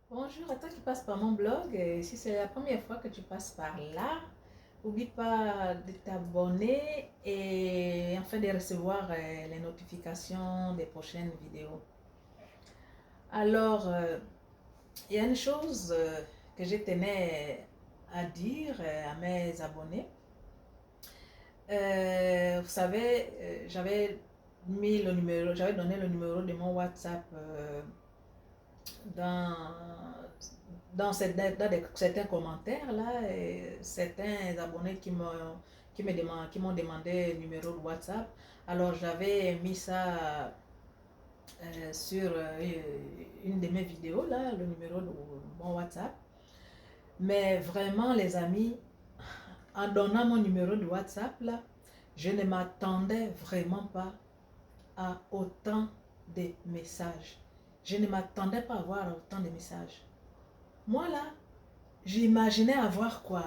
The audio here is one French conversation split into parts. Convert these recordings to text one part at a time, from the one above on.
Bonjour à toi qui passes par mon blog. Et si c'est la première fois que tu passes par là, n'oublie pas de t'abonner et enfin de recevoir les notifications des prochaines vidéos. Alors, il y a une chose que je tenais à dire à mes abonnés. Vous savez, j'avais donné le numéro de mon WhatsApp dans, certains commentaires là, et certains abonnés qui m'ont demandé le numéro de WhatsApp. Alors j'avais mis ça sur une de mes vidéos là, le numéro de mon WhatsApp. Mais vraiment les amis, en donnant mon numéro de WhatsApp là, je ne m'attendais vraiment pas à autant de messages. Je ne m'attendais pas à avoir autant de messages. Moi là, j'imaginais avoir quoi?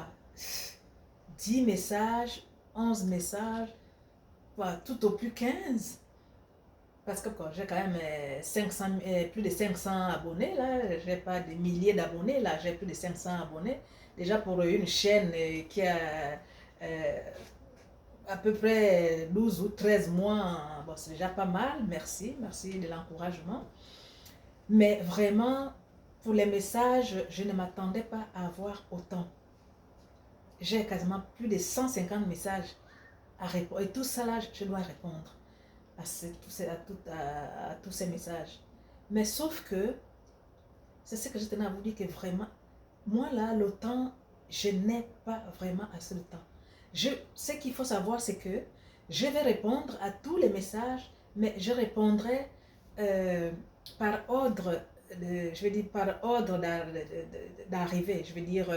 10 messages, 11 messages, quoi, tout au plus 15. Parce que quoi, j'ai quand même 500, plus de 500 abonnés là. J'ai pas des milliers d'abonnés là, j'ai plus de 500 abonnés. Déjà pour une chaîne qui a euh, à peu près 12 ou 13 mois, bon, c'est déjà pas mal. Merci, merci de l'encouragement. Mais vraiment, pour les messages, je ne m'attendais pas à avoir autant. J'ai quasiment plus de 150 messages à répondre. Et tout ça là, je dois répondre à tous ces messages. Mais sauf que, c'est ce que je tenais à vous dire que vraiment, moi là, le temps, je n'ai pas vraiment assez de temps. Ce qu'il faut savoir, c'est que je vais répondre à tous les messages, mais je répondrai euh, par ordre, je vais dire par ordre d'arrivée. Je vais dire,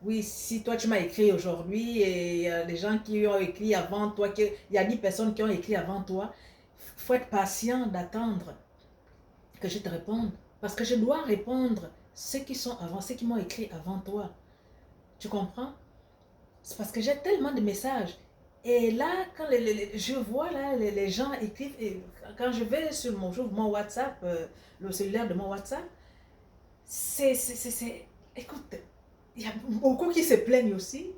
oui, si toi tu m'as écrit aujourd'hui et les gens qui ont écrit avant toi, il y a 10 personnes qui ont écrit avant toi, il faut être patient d'attendre que je te réponde. Parce que je dois répondre ceux qui sont avant, ceux qui m'ont écrit avant toi. Tu comprends? C'est parce que j'ai tellement de messages. Et là, quand je vois là, les gens écrivent, et quand je vais sur mon WhatsApp, le cellulaire de mon WhatsApp, écoute, il y a beaucoup qui se plaignent aussi.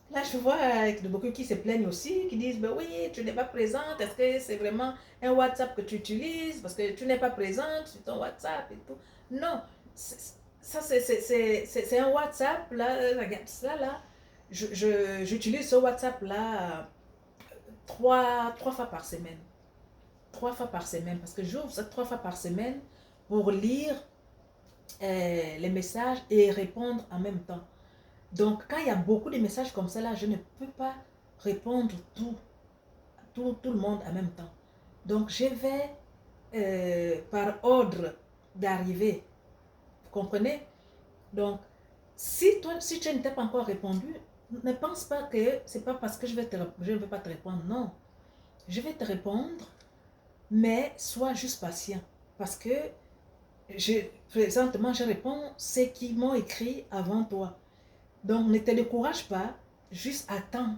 Là, je vois beaucoup qui se plaignent aussi, qui disent, ben oui, tu n'es pas présente, est-ce que c'est vraiment un WhatsApp que tu utilises parce que tu n'es pas présente sur ton WhatsApp et tout. Non, ça c'est un WhatsApp, là, regarde ça là, j'utilise ce WhatsApp là trois fois par semaine. 3 fois par semaine, parce que j'ouvre ça 3 fois par semaine pour lire les messages et répondre en même temps. Donc, quand il y a beaucoup de messages comme ça, là, je ne peux pas répondre tout le monde en même temps. Donc, je vais par ordre d'arrivée. Vous comprenez? Donc, si tu ne t'es pas encore répondu, ne pense pas que c'est pas parce que je ne vais pas te répondre. Non, je vais te répondre, mais sois juste patient. Parce que présentement, je réponds ceux qui m'ont écrit avant toi. Donc, ne te décourage pas, juste attends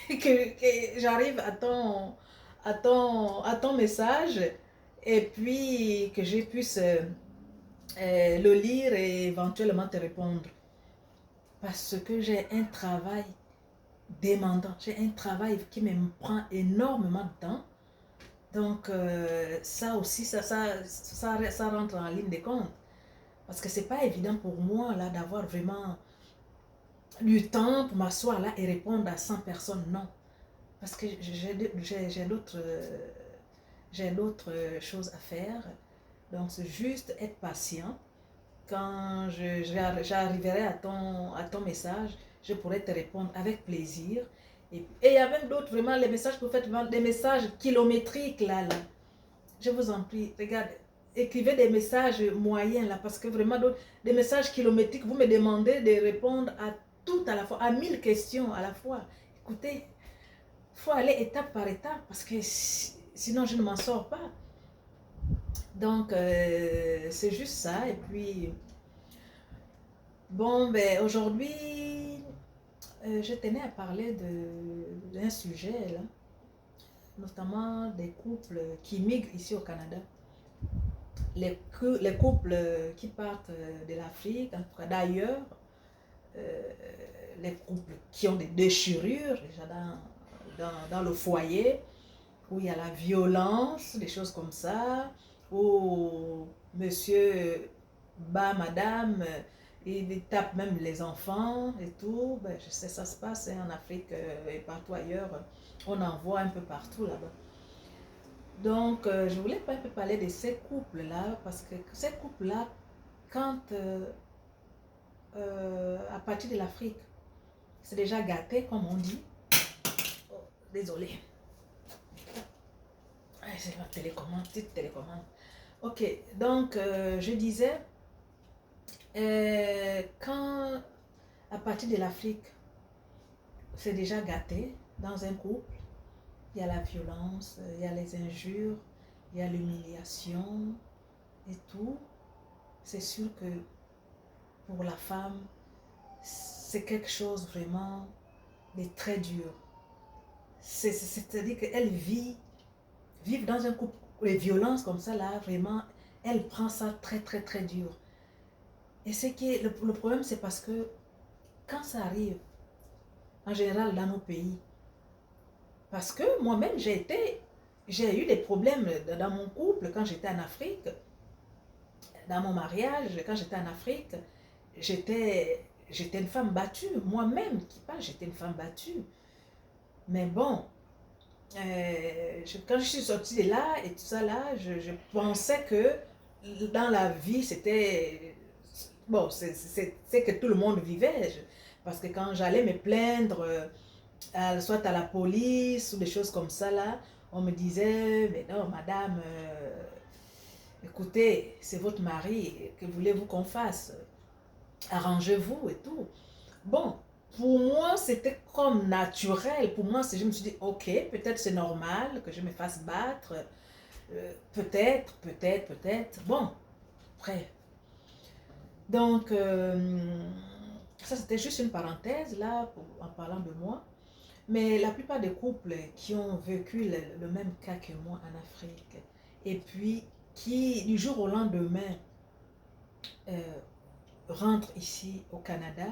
que j'arrive à ton message et puis que je puisse le lire et éventuellement te répondre. Parce que j'ai un travail demandant, j'ai un travail qui me prend énormément de temps. Donc, ça aussi, ça rentre en ligne de compte. Parce que c'est pas évident pour moi là d'avoir vraiment du temps pour m'asseoir là et répondre à 100 personnes, non. Parce que j'ai d'autres choses à faire. Donc, c'est juste être patient. Quand j'arriverai à ton message, je pourrai te répondre avec plaisir. Et il y a même d'autres, vraiment, les messages que vous faites, des messages kilométriques, là. Je vous en prie, regarde, écrivez des messages moyens, là, parce que vraiment, des messages kilométriques, vous me demandez de répondre à tout à la fois, à 1000 questions à la fois. Écoutez, il faut aller étape par étape, parce que sinon, je ne m'en sors pas. Donc, c'est juste ça. Et puis, bon, ben, aujourd'hui, je tenais à parler d'un sujet, là, notamment des couples qui migrent ici au Canada. les couples qui partent de l'Afrique, en tout cas d'ailleurs, euh, les couples qui ont des déchirures déjà dans le foyer, où il y a la violence, des choses comme ça, où monsieur bat madame, il tape même les enfants et tout. Ben, je sais, ça se passe hein, en Afrique et partout ailleurs. On en voit un peu partout là-bas. Donc, je voulais pas un peu parler de ces couples-là, parce que ces couples-là, quand à partir de l'Afrique, c'est déjà gâté, comme on dit. Oh, désolé. C'est ma télécommande, petite télécommande. Ok, donc je disais, quand à partir de l'Afrique, c'est déjà gâté dans un couple, il y a la violence, il y a les injures, il y a l'humiliation et tout. C'est sûr que pour la femme, c'est quelque chose vraiment de très dur. C'est-à-dire qu'elle vivre dans un couple, les violences comme ça, là, vraiment, elle prend ça très, très, très dur. Et le problème, c'est parce que quand ça arrive, en général dans nos pays, parce que moi-même, j'ai eu des problèmes dans mon couple quand j'étais en Afrique, dans mon mariage, quand j'étais en Afrique, j'étais une femme battue, moi-même qui parle, j'étais une femme battue. Mais bon, quand je suis sortie de là et tout ça là, je pensais que dans la vie, c'était... Bon, c'est que tout le monde vivait. Parce que quand j'allais me plaindre, soit à la police ou des choses comme ça là, on me disait, mais non, madame, écoutez, c'est votre mari, que voulez-vous qu'on fasse? Arrangez-vous et tout. Bon, pour moi, c'était comme naturel. Pour moi, je me suis dit, ok, peut-être c'est normal que je me fasse battre. Peut-être. Bon, après. Donc, ça c'était juste une parenthèse là, en parlant de moi. Mais la plupart des couples qui ont vécu le même cas que moi en Afrique, et puis qui, du jour au lendemain, euh, rentrent ici au Canada,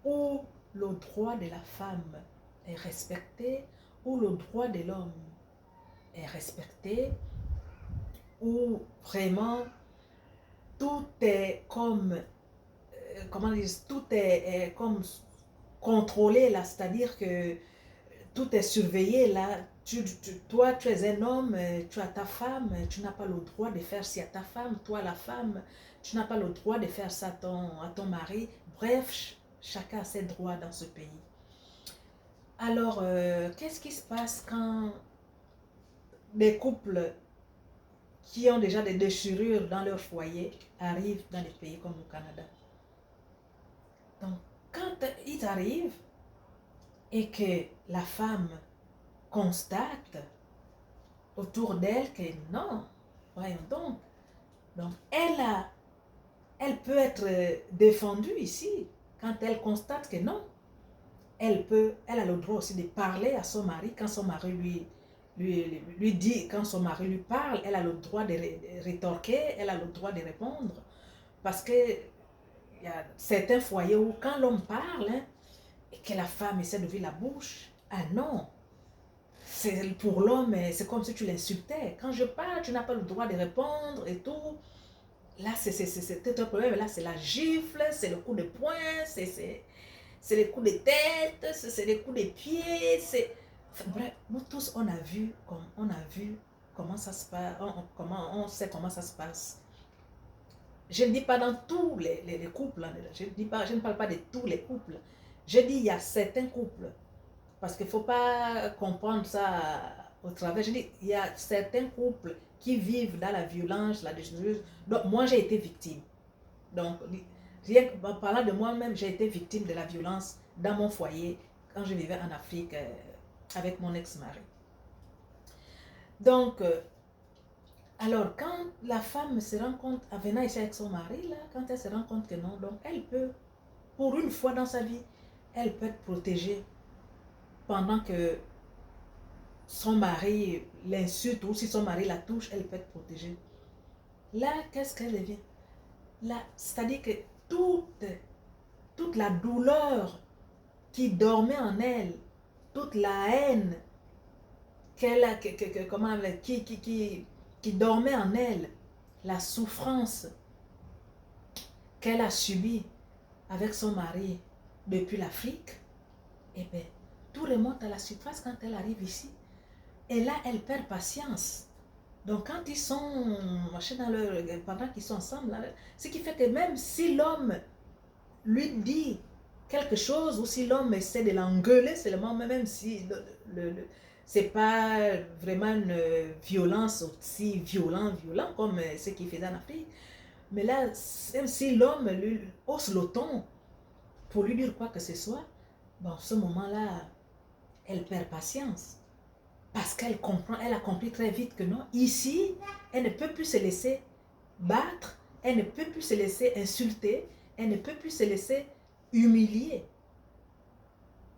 où le droit de la femme est respecté, où le droit de l'homme est respecté, où vraiment tout est comme, comment dire, tout est comme contrôlé là, c'est-à-dire que tout est surveillé là. Toi, tu es un homme, tu as ta femme, tu n'as pas le droit de faire ci à ta femme. Toi, la femme, tu n'as pas le droit de faire ça à ton mari. Bref, chacun a ses droits dans ce pays. Alors, qu'est-ce qui se passe quand des couples qui ont déjà des déchirures dans leur foyer arrivent dans des pays comme le Canada? Donc, quand ils arrivent et que la femme constate autour d'elle que non, voyons donc. Donc, elle peut être défendue ici quand elle constate que non. Elle a le droit aussi de parler à son mari quand son mari lui dit, quand son mari lui parle, elle a le droit de rétorquer, elle a le droit de répondre. Parce que il y a certains foyers où quand l'homme parle hein, et que la femme essaie d'ouvrir la bouche, ah non, pour l'homme, c'est comme si tu l'insultais. Quand je parle, tu n'as pas le droit de répondre et tout. Là, c'est un problème. Là, c'est la gifle, c'est le coup de poing, c'est les coups de tête, c'est les coups de pied. Enfin, bref, nous tous, on a vu comment ça se passe, on sait comment ça se passe. Je ne dis pas dans tous les couples, hein, je ne parle pas de tous les couples. Je dis il y a certains couples. Parce qu'il ne faut pas comprendre ça au travers. Je dis, il y a certains couples qui vivent dans la violence, la déchéance. Donc, moi, j'ai été victime. Donc, en parlant de moi-même, j'ai été victime de la violence dans mon foyer quand je vivais en Afrique avec mon ex-mari. Donc, alors, quand la femme se rend compte, en venant ici avec son mari, là, quand elle se rend compte que non, donc elle peut, pour une fois dans sa vie, elle peut être protégée pendant que son mari l'insulte ou si son mari la touche, elle peut être protégée. Là, qu'est-ce qu'elle devient? Là, c'est-à-dire que toute la douleur qui dormait en elle, toute la haine qu'elle a, comment qui dormait en elle, la souffrance qu'elle a subie avec son mari depuis l'Afrique, eh bien, tout remonte à la surface quand elle arrive ici. Et là, elle perd patience. Donc, quand ils sont pendant qu'ils sont ensemble, là, ce qui fait que même si l'homme lui dit quelque chose ou si l'homme essaie de l'engueuler seulement, même si c'est pas vraiment une violence aussi violent comme ce qu'il faisait en Afrique, mais là, même si l'homme lui hausse le ton pour lui dire quoi que ce soit, bon, ce moment-là, elle perd patience. Parce qu'elle comprend, elle a compris très vite que non, ici, elle ne peut plus se laisser battre, elle ne peut plus se laisser insulter, elle ne peut plus se laisser humilier.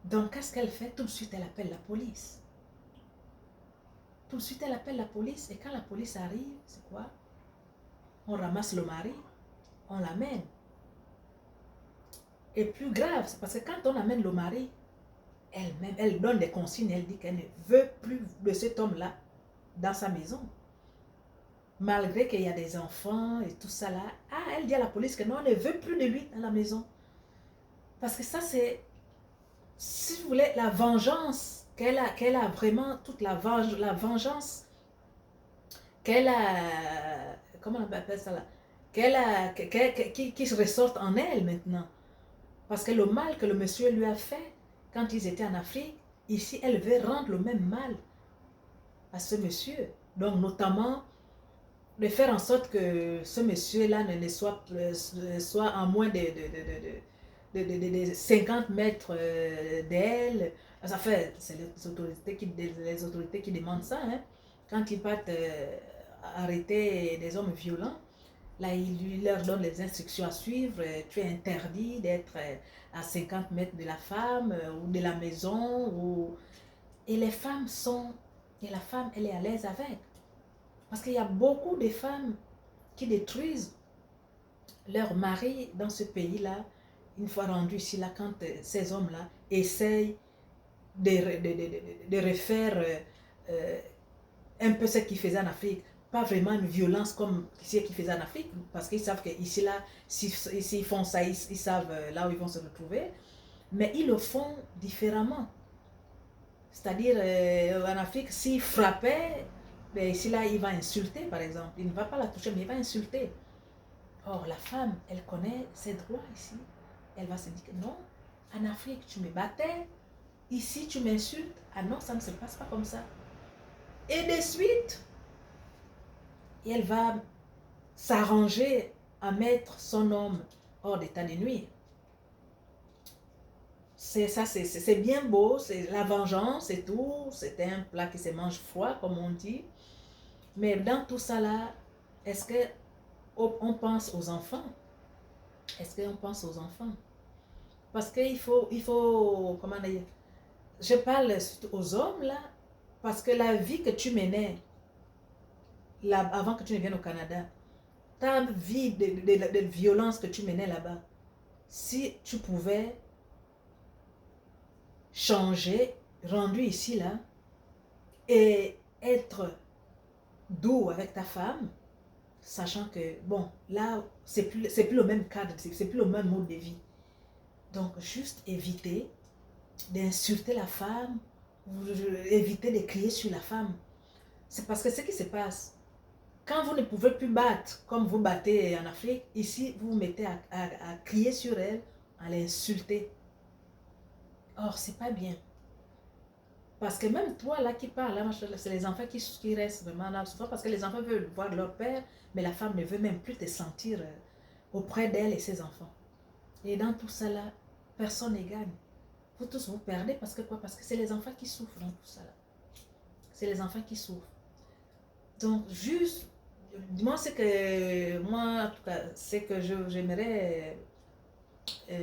Donc, qu'est-ce qu'elle fait? Tout de suite, elle appelle la police. Tout de suite, elle appelle la police et quand la police arrive, c'est quoi? On ramasse le mari, on l'amène. Et plus grave, c'est parce que quand on amène le mari, elle-même, elle donne des consignes, elle dit qu'elle ne veut plus de cet homme-là dans sa maison. Malgré qu'il y a des enfants et tout ça là. Ah, elle dit à la police que non, elle ne veut plus de lui dans la maison. Parce que ça, c'est, si vous voulez, la vengeance qu'elle a vraiment, toute la vengeance qu'elle a, comment on appelle ça là, qui se ressortent en elle maintenant. Parce que le mal que le monsieur lui a fait quand ils étaient en Afrique, ici, elle veut rendre le même mal à ce monsieur. Donc, notamment, de faire en sorte que ce monsieur-là ne soit, soit en moins de 50 mètres d'elle. Ça fait, c'est les autorités qui demandent ça. Hein. Quand ils partent arrêter des hommes violents, là, il leur donne les instructions à suivre. Tu es interdit d'être à 50 mètres de la femme ou de la maison. Et les femmes sont... Et la femme, elle est à l'aise avec. Parce qu'il y a beaucoup de femmes qui détruisent leur mari dans ce pays-là, une fois rendus ici, là, quand ces hommes-là essayent de refaire un peu ce qu'ils faisaient en Afrique. Pas vraiment une violence comme ce qu'ils faisaient en Afrique, parce qu'ils savent qu'ici, là, s'ils font ça, ils savent là où ils vont se retrouver. Mais ils le font différemment. C'est-à-dire, en Afrique, s'il frappait, ben ici, là, il va insulter, par exemple. Il ne va pas la toucher, mais il va insulter. Or, la femme, elle connaît ses droits ici. Elle va se dire que non, en Afrique, tu me battais. Ici, tu m'insultes. Ah non, ça ne se passe pas comme ça. Et de suite, elle va s'arranger à mettre son homme hors d'état de nuire. C'est ça, c'est bien beau, c'est la vengeance et tout. C'est un plat qui se mange froid, comme on dit. Mais dans tout ça là, est-ce qu'on pense aux enfants? Est-ce qu'on pense aux enfants? Parce qu'il faut, comment dire, je parle surtout aux hommes là, parce que la vie que tu menais, là, avant que tu ne viennes au Canada, ta vie de violence que tu menais là-bas, si tu pouvais changer, rendu ici là, et être doux avec ta femme, sachant que, bon, là, c'est plus le même cadre, c'est plus le même mode de vie. Donc, juste éviter d'insulter la femme, ou éviter de crier sur la femme. C'est parce que ce qui se passe, quand vous ne pouvez plus battre comme vous battez en Afrique, ici, vous vous mettez à crier sur elle, à l'insulter. Or, c'est pas bien. Parce que même toi, là, qui parle, là, c'est les enfants qui restent vraiment là, souvent parce que les enfants veulent voir leur père, mais la femme ne veut même plus te sentir auprès d'elle et ses enfants. Et dans tout ça, là, personne ne gagne. Vous tous, vous perdez parce que quoi? Parce que c'est les enfants qui souffrent dans tout ça, là. C'est les enfants qui souffrent. Donc, juste, moi, c'est que, moi, en tout cas, c'est que j'aimerais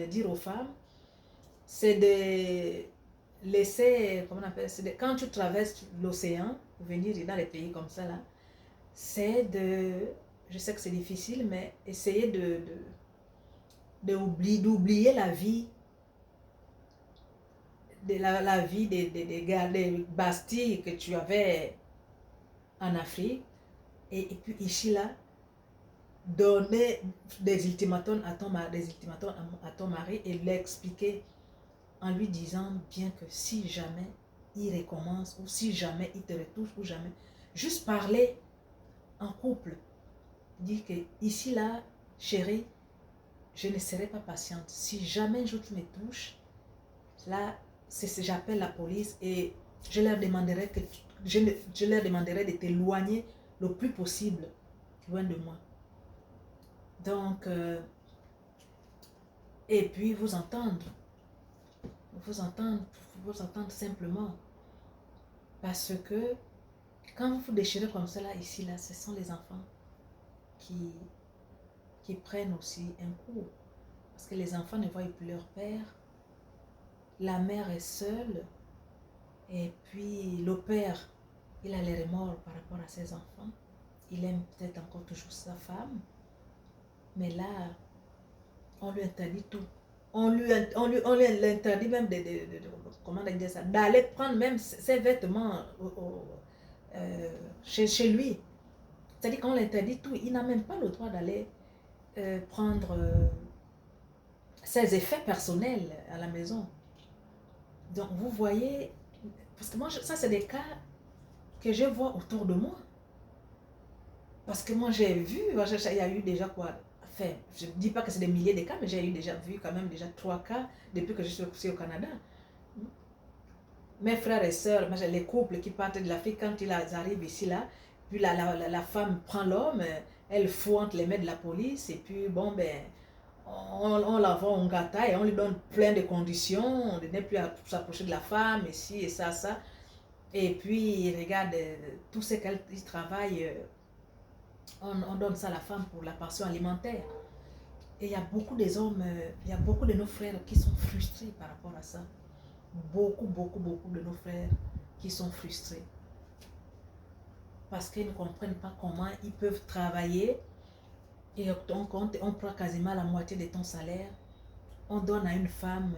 dire aux femmes, c'est de laisser, comment on appelle, quand tu traverses l'océan, venir dans les pays comme ça, là, c'est de je sais que c'est difficile, mais essayez d'oublier la vie, la vie des bastilles que tu avais en Afrique. Et puis ici, là, donner des ultimatums à ton mari et l'expliquer en lui disant bien que si jamais il recommence ou si jamais il te retouche ou jamais, juste parler en couple. Dire que ici, là, chérie, je ne serai pas patiente. Si jamais un jour tu me touches, là, j'appelle la police et je leur demanderai de t'éloigner le plus possible loin de moi. Donc, et puis vous entendre simplement. Parce que quand vous vous déchirez comme ça, là, ici, là, ce sont les enfants qui prennent aussi un coup. Parce que les enfants ne voient plus leur père. La mère est seule. Et puis le père, il a les remords par rapport à ses enfants. Il aime peut-être encore toujours sa femme. Mais là, on lui interdit tout. On lui interdit même comment on dit ça, d'aller prendre même ses vêtements chez lui. C'est-à-dire qu'on l'interdit tout. Il n'a même pas le droit d'aller prendre ses effets personnels à la maison. Donc vous voyez, parce que moi, ça c'est des cas que je vois autour de moi. Parce que moi j'ai vu, il y a eu déjà quoi, enfin, je ne dis pas que c'est des milliers de cas, mais j'ai déjà vu quand même déjà 3 cas depuis que je suis aussi au Canada. Mes frères et sœurs, les couples qui partent de l'Afrique, quand ils arrivent ici, là, puis la femme prend l'homme, elle fout entre les mains de la police, et puis bon, ben, on la voit, on gâta, et on lui donne plein de conditions, on ne n'est plus à s'approcher de la femme, et ci, et ça. Et puis, regarde, tout ce qu'elle travaille, on donne ça à la femme pour la pension alimentaire. Et il y a beaucoup des hommes, il y a beaucoup de nos frères qui sont frustrés par rapport à ça. Beaucoup de nos frères qui sont frustrés. Parce qu'ils ne comprennent pas comment ils peuvent travailler et on prend quasiment la moitié de ton salaire. On donne à une femme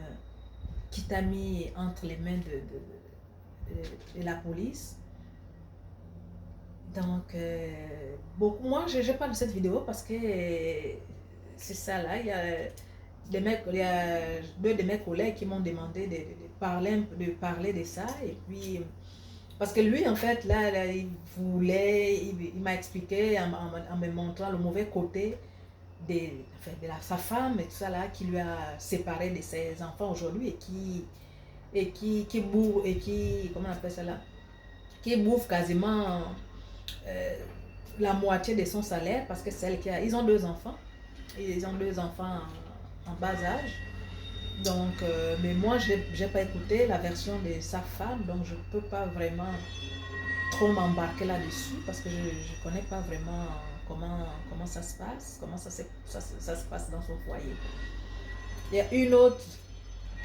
qui t'a mis entre les mains de la police. Donc, moi, je parle de cette vidéo parce que c'est ça là. Il y a 2 de mes collègues qui m'ont demandé de parler de ça. Et puis, parce que lui, en fait, là il m'a expliqué en me montrant le mauvais côté sa femme et tout ça là, qui lui a séparé de ses enfants aujourd'hui et qui bouffe, comment on appelle ça là, qui bouffe quasiment la moitié de son salaire parce que c'est elle qui a, ils ont 2 enfants, en bas âge. Donc, mais moi, je n'ai pas écouté la version de sa femme, donc je ne peux pas vraiment trop m'embarquer là-dessus parce que je ne connais pas vraiment comment ça se passe, comment ça se passe dans son foyer. Il y a une autre,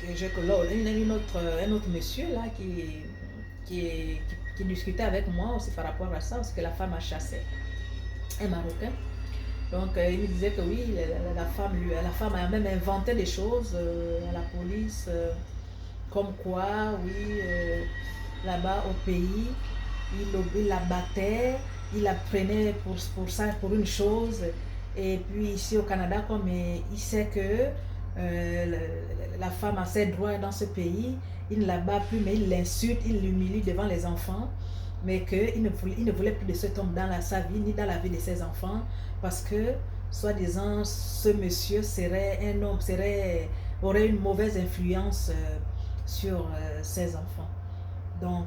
un autre monsieur là qui discutait avec moi aussi par rapport à ça, parce que la femme a chassé un Marocain. Donc, il me disait que oui, la femme a même inventé des choses à la police, comme quoi, oui, là-bas au pays, il la battait, il la prenait pour une chose. Et puis ici au Canada, comme il sait que la femme a ses droits dans ce pays, il ne la bat plus, mais il l'insulte, il l'humilie devant les enfants. Mais qu'il ne voulait plus de cet homme dans sa vie, ni dans la vie de ses enfants, parce que, soi-disant, ce monsieur aurait une mauvaise influence sur ses enfants. Donc,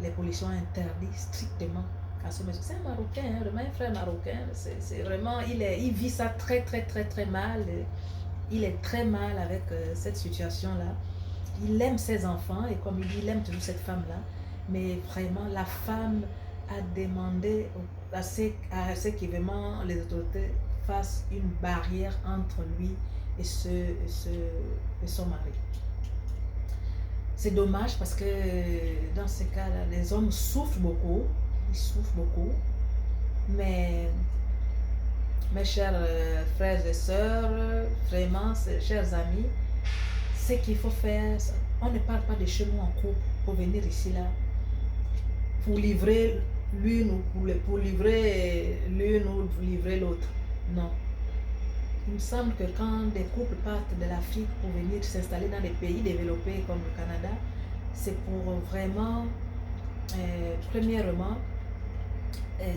les policiers ont interdit strictement à ce monsieur. C'est un Marocain, vraiment un frère marocain. C'est vraiment, il vit ça très mal. Il est très mal avec cette situation-là. Il aime ses enfants et comme il dit, il aime toujours cette femme-là. Mais vraiment, la femme a demandé à ce que vraiment les autorités fassent une barrière entre lui et son mari. C'est dommage parce que dans ces cas-là, les hommes souffrent beaucoup. Ils souffrent beaucoup. Mais mes chers frères et sœurs, vraiment, chers amis, ce qu'il faut faire, on ne parle pas de chez nous en couple pour venir ici là, pour livrer l'une ou pour livrer l'une ou livrer l'autre. Non. Il me semble que quand des couples partent de l'Afrique pour venir s'installer dans des pays développés comme le Canada, c'est pour vraiment, premièrement,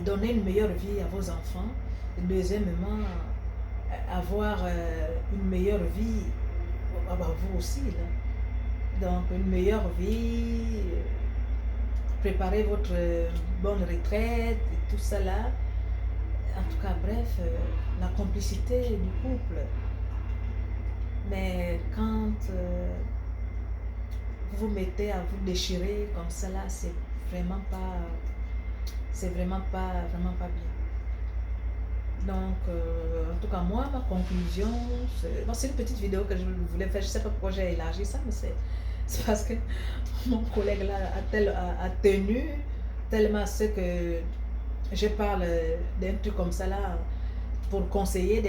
donner une meilleure vie à vos enfants. Et deuxièmement, avoir une meilleure vie à vous aussi. Là. Donc, une meilleure vie, préparer votre bonne retraite et tout ça là. En tout cas, bref, la complicité du couple. Mais quand vous vous mettez à vous déchirer comme ça là, c'est vraiment pas bien. Donc, en tout cas, moi, ma conclusion, c'est une petite vidéo que je voulais faire. Je ne sais pas pourquoi j'ai élargi ça, mais c'est parce que mon collègue là a tenu tellement à ce que je parle d'un truc comme ça là pour conseiller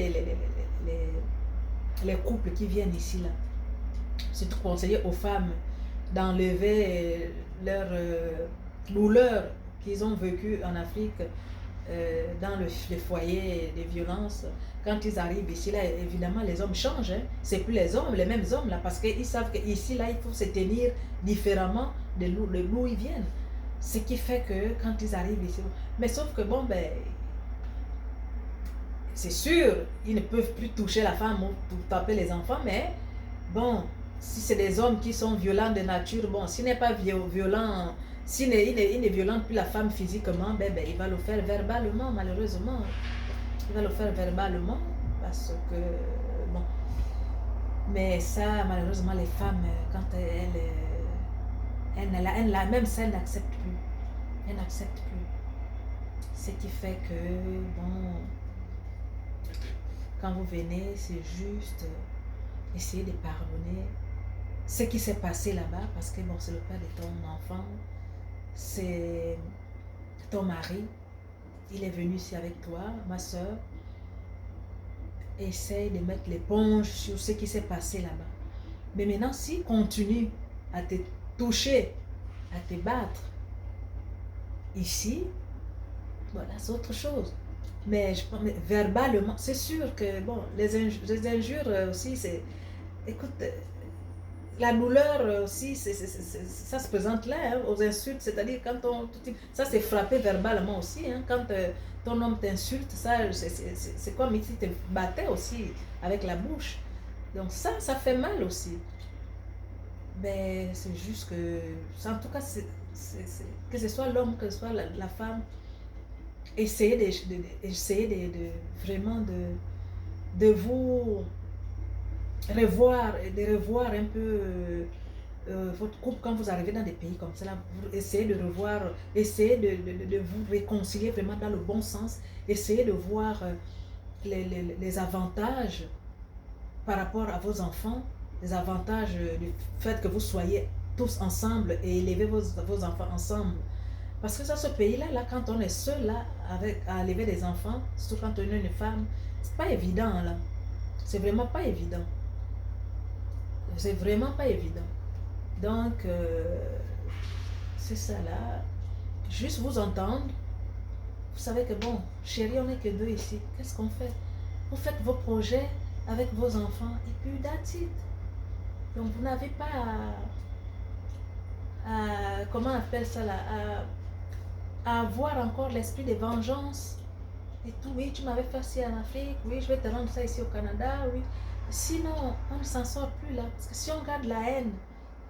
les couples qui viennent ici là. Surtout conseiller aux femmes d'enlever leur douleur qu'ils ont vécue en Afrique dans les foyers de violence. Quand ils arrivent ici là, évidemment les hommes changent, hein. C'est plus les mêmes hommes là, parce qu'ils savent qu'ici là il faut se tenir différemment de d'où ils viennent, ce qui fait que quand ils arrivent ici, mais sauf que bon ben c'est sûr ils ne peuvent plus toucher la femme ou taper les enfants, mais bon, si c'est des hommes qui sont violents de nature, bon, s'il n'est pas violent, s'il ne violente plus la femme physiquement, ben, il va le faire verbalement, malheureusement. Il va le faire verbalement, parce que, bon. Mais ça, malheureusement, les femmes, quand même ça, elles n'acceptent plus. Elles n'acceptent plus. Ce qui fait que, bon, quand vous venez, c'est juste essayer de pardonner ce qui s'est passé là-bas, parce que bon, c'est le père de ton enfant, c'est ton mari, il est venu ici avec toi, ma soeur. Essaye de mettre l'éponge sur ce qui s'est passé là-bas. Mais maintenant, s'il continue à te toucher, à te battre ici, voilà, c'est autre chose. Mais je pense, verbalement, c'est sûr que bon, les injures aussi, c'est, écoute, la douleur aussi, ça se présente là, hein, aux insultes, c'est-à-dire quand ça c'est frappé verbalement aussi, hein, quand ton homme t'insulte, ça c'est comme si tu te battais aussi avec la bouche. Donc ça fait mal aussi. Mais c'est juste que, en tout cas, que ce soit l'homme, que ce soit la femme, essayez de vraiment de vous revoir un peu votre couple quand vous arrivez dans des pays comme ça. Essayez de revoir, essayez de vous réconcilier vraiment dans le bon sens. Essayez de voir les avantages par rapport à vos enfants, les avantages du fait que vous soyez tous ensemble et élevez vos enfants ensemble. Parce que dans ce pays-là, quand on est seul là, à élever des enfants, surtout quand on est une femme, c'est pas évident là. C'est vraiment pas évident. C'est vraiment pas évident. Donc, c'est ça là. Juste vous entendre. Vous savez que bon, chérie, on n'est que deux ici. Qu'est-ce qu'on fait? Vous faites vos projets avec vos enfants et puis that's it. Donc, vous n'avez pas comment on appelle ça là, à avoir encore l'esprit de vengeance et tout. Oui, tu m'avais fait ça en Afrique. Oui, je vais te rendre ça ici au Canada. Oui. Sinon, on ne s'en sort plus là. Parce que si on garde la haine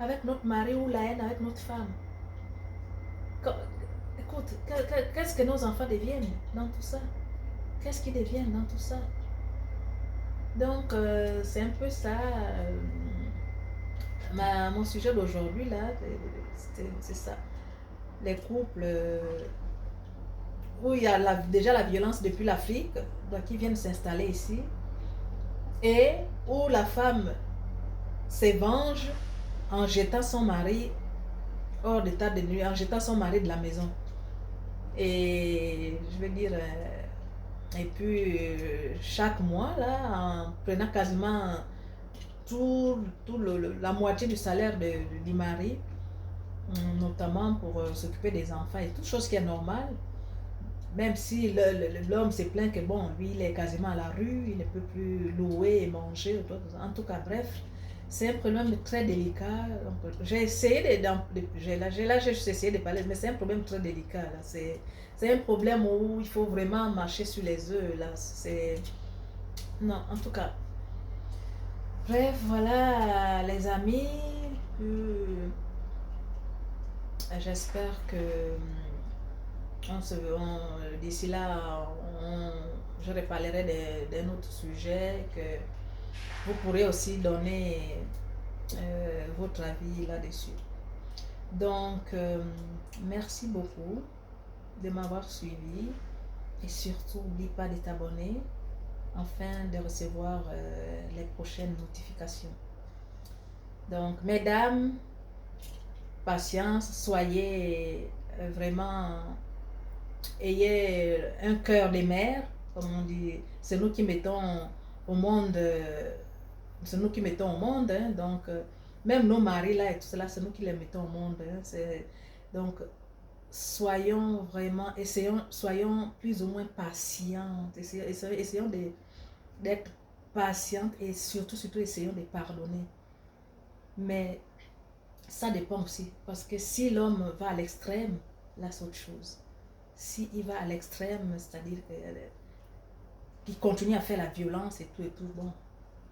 avec notre mari ou la haine avec notre femme, écoute, qu'est-ce que nos enfants deviennent dans tout ça? Qu'est-ce qu'ils deviennent dans tout ça? Donc, c'est un peu ça. Mon sujet d'aujourd'hui là, c'est ça. Les couples où il y a déjà la violence depuis l'Afrique, donc qui viennent s'installer ici, et où la femme se venge en jetant son mari hors d'état de nuit, en jetant son mari de la maison. Et je veux dire, Et puis, chaque mois, là, en prenant quasiment la moitié du salaire du mari, notamment pour s'occuper des enfants et toute chose qui est normale. Même si l'homme se plaint que bon, lui, il est quasiment à la rue, il ne peut plus louer et manger. En tout cas, bref, c'est un problème très délicat. J'ai essayé j'ai essayé de parler, mais c'est un problème très délicat. Là. C'est un problème où il faut vraiment marcher sur les œufs. Là. Non, en tout cas. Bref, voilà, les amis. J'espère que d'ici là, je reparlerai d'un autre sujet que vous pourrez aussi donner votre avis là-dessus. Donc, merci beaucoup de m'avoir suivi et surtout, n'oublie pas de t'abonner afin de recevoir les prochaines notifications. Donc, mesdames, patience, soyez vraiment, ayez un cœur de mère, comme on dit, c'est nous qui mettons au monde, hein, donc même nos maris là et tout cela, c'est nous qui les mettons au monde, hein, donc soyons vraiment, soyons plus ou moins patientes, essayons d'être patientes et surtout essayons de pardonner, mais ça dépend aussi, parce que si l'homme va à l'extrême, là c'est autre chose. S'il va à l'extrême, c'est-à-dire qu'il continue à faire la violence et tout, bon,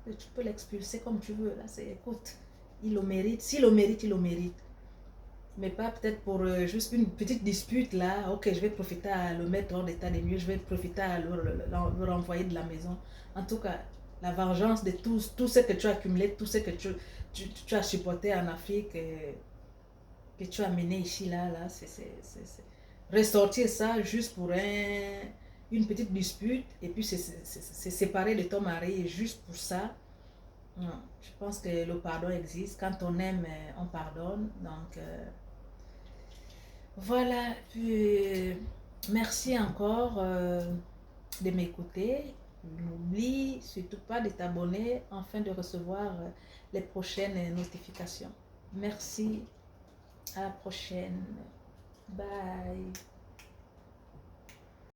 tu peux l'expulser comme tu veux. Là, écoute, il le mérite. S'il le mérite, il le mérite. Mais pas peut-être pour juste une petite dispute là. Ok, je vais profiter à le mettre hors d'état des mieux, je vais profiter à le renvoyer de la maison. En tout cas, la vengeance de tout ce que tu as accumulé, tout ce que tu as supporté en Afrique, que tu as mené ici, là, c'est ressortir ça juste pour une petite dispute et puis c'est séparer de ton mari juste pour ça. Non, je pense que le pardon existe. Quand on aime, on pardonne. Donc, voilà. Puis, merci encore de m'écouter. N'oublie surtout pas de t'abonner afin de recevoir les prochaines notifications. Merci. À la prochaine. Bye.